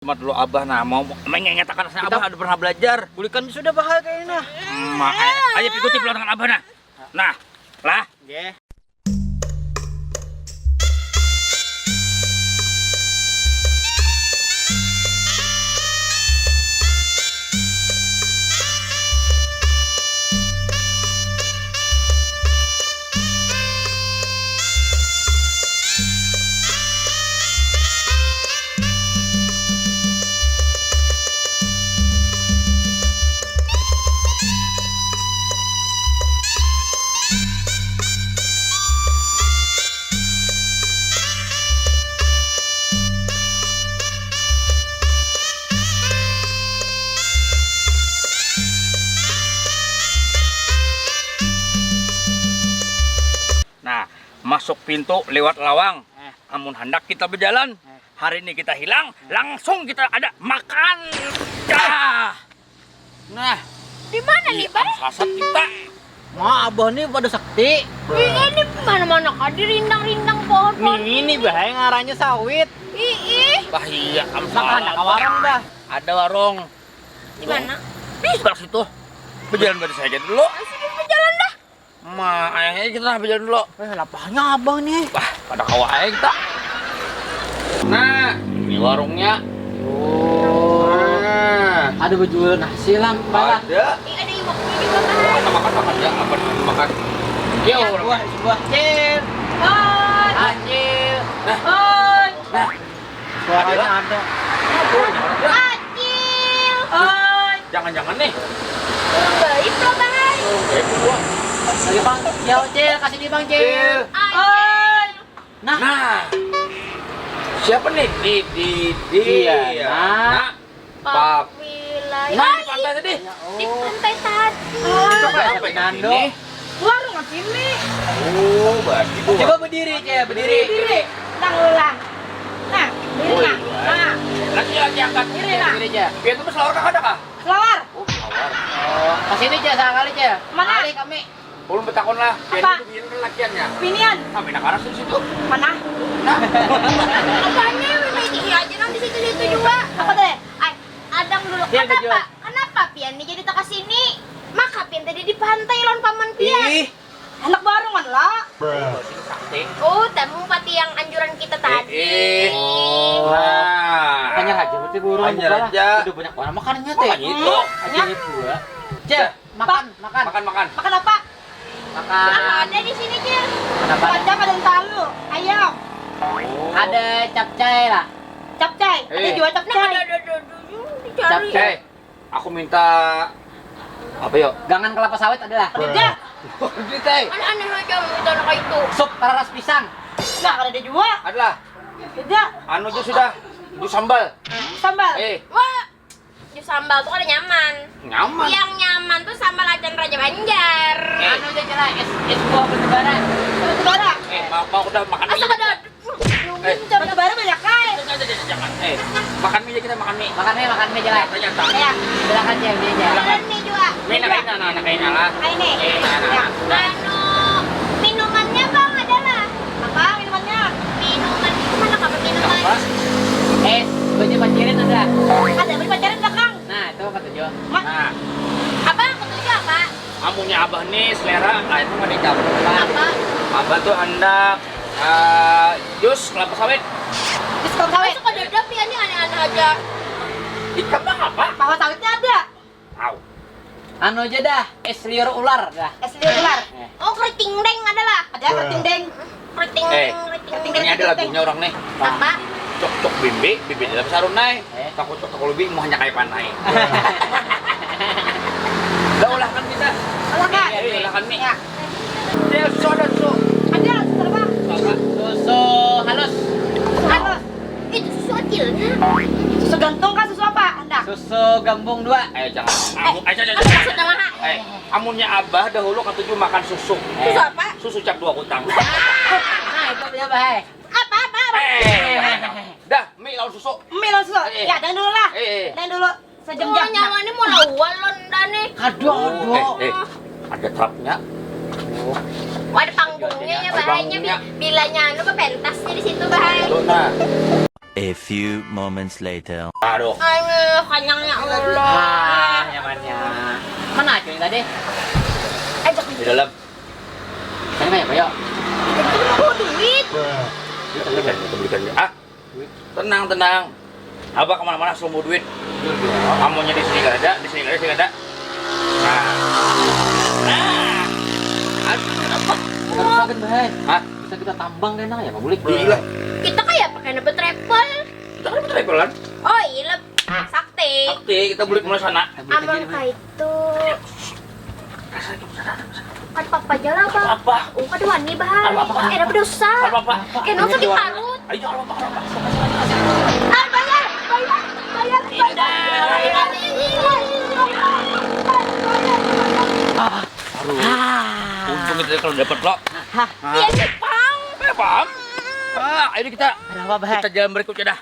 Cuma dulu abah mau mengingatkan abah ada pernah belajar. Bulikan sudah bahaya kayaknya. Ayo ikuti pelotangan abah nah. Nah, lah. Nggih. Nah, masuk pintu lewat lawang. Amun hendak kita berjalan, hari ini kita hilang, langsung kita ada makan. Dah. Nah, Di mana nih, Bang? sasat kita. Ma, abah nih pada sakti. Ini mana-mana kan di rindang-rindang pohon-pohon. Ini bahaya ngarannya sawit. Ih, Bahaya, Makan ada warung dah. Ada warung. di mana? Di sebelah situ. Berjalan pada saja dulu. Masih di berjalan dah. Ayahnya kita berjalan dulu. Lapahnya abah nih. Wah, pada kawah aja kita. Nah, ini warungnya. Nah, Ada berjual nasi lah, balah. ada. Ada iwaknya juga kan. Makan ya, apa makan? Ya, Sebuah cil. Hoi. Acil. Hoi. Nah, Suaranya ada. Acil. Hoi. jangan-jangan nih. Baik loh, Bang. Lagi bang, jauh cil, kasih di bang cil. Hoi. Nah, siapa nih? Di Iya, Nah, Pap. Wilayah. Nah, di pantai tadi. Di pantai tadi. Sampai Nando. sini. Warung nggak sini. Oh, berarti gua. Coba berdiri cil, berdiri. Diri. Ulang. Nah, diri Woi, nah. Nah, lagi angkat. diri nah. Berdiri cil. Biar itu selawar kah ada kah? Keluar. Oh, selawar. Oh, kesini cil, sekali cil. Mana? Kali kami. Ulun betakon lah. Biar Apa? itu bikin kan lakiannya. Pinian. Sampai nak arah situ. Mana? Nah, Apanya memang ini aja nanti situ-situ juga. Apa deh? Ay, adang dulu. Iya, Kenapa? Bejo. Kenapa Pian nih jadi tak kesini? Maka Pian tadi di pantai lawan paman Pian. ih. Anak baru kan lah. Sini sakti. Oh, temu pati yang anjuran kita tadi. Nah. Hanya aja, berarti burung. Hanya aja. Udah banyak orang makannya teh. Makanya itu. Aja dua. Cil, makan. Makan. Makan apa? Makan. Ada di sini, Cil. Apa? Ada ada talu, ayam, Ada capcay lah. capcay. Ada Eh. jual capcay. Ada. Dicari. Capcay. Aku minta apa yuk? Gangan kelapa sawit adalah. Ada. Kita. Aneh-aneh aja kita anak itu. Sup raras pisang. Nah, ada jual. Adalah. Ada. Anu jus sudah. Jus sambal. Sambal. Wah, Jus sambal tuh kan nyaman. nyaman. Yang nyaman tuh sambal ajan Raja Banjar. Anu aja jelas es buah bertebaran. Batu bara. Mau udah makan mie. Asal ada. Batu bara banyak kai. Jangan. Makan mie aja kita makan mie. Makan mie jelas. Ternyata. Ya. Silakan cil, dia aja. Makan mie juga. Mie nak kain lah. Ini. Nah. Anu minumannya Bang adalah apa minumannya? Minuman mana kabar minuman? Apa? Es, baju pancirin ada. Ada beli pacaran belakang. Nah, itu kata Jo. Nah, Apa ketujuh apa? amunya abah nih selera lain mah dicampur. Apa? Abah tuh hendak jus kelapa sawit. Diskon sawit. Suka dadap ya ini aneh-aneh aja. Ikan bang apa? Paha sawitnya ada. Tahu. Anu aja dah, es liur ular dah. Es liur ular. Oh keriting deng adalah. Ada keriting deng. Keriting Ini ada lagunya orang nih. Apa? Cok bimbi dalam sarung naik. Takut kalau lebih mau hanya kayak panai. Udah ulahkan kita. Ulahkan. Iya, ulahkan mie. Ya. Dia susu ada susu. Ada susu apa? Susu halus. Apa? Itu susu kecilnya. Susu gantung kan susu apa? Anda? Susu gambung 2. Jangan. Jangan. Apa maksudnya mah? Amunnya abah dahulu ketujuh makan susu. Susu apa? Susu cap 2 kutang. Nah, itu punya bahaya. Apa? Dah, mie lawan susu. Mie langsung. Ya, dan dulu lah. Dan dulu sejam-jam. Oh, nyamannya mau lawan Londane. Aduh. Ada trapnya. Ada panggungnya ya bahayanya. Bilanya anu ke pentasnya di situ bahaya. Nah. A few moments later. Aduh. Aduh, kanyangnya Allah. Ah, nyamannya. Mana cuy tadi? Ajak Di dalam. Tadi banyak Pak, yuk. itu mau duit. Kita belikan. Ah, tenang tenang. Abah kemana-mana selalu mau duit. Kamunya di sini nggak ada, di sini nggak ada, di sini nggak ada. Nah. Aduh, kenapa? Bisa bahaya. Hah? Bisa kita tambang kan ya Pak Bulik? Gila. Kita kayak pakai nebet travel. Kita kan travelan. Oh iya, sakti. Oke, kita beli kemana sana? Amal itu. Kan papa jalan bang. Apa? Kan wani bahaya. Apa? Dapat dosa. Apa? Kena sakit parut. Ayo, apa? Bayar. Untung kita kalau dapat lo. Iya nih, Pang. Paham? Ayo kita Ada apa bahaya? kita jalan berikutnya dah.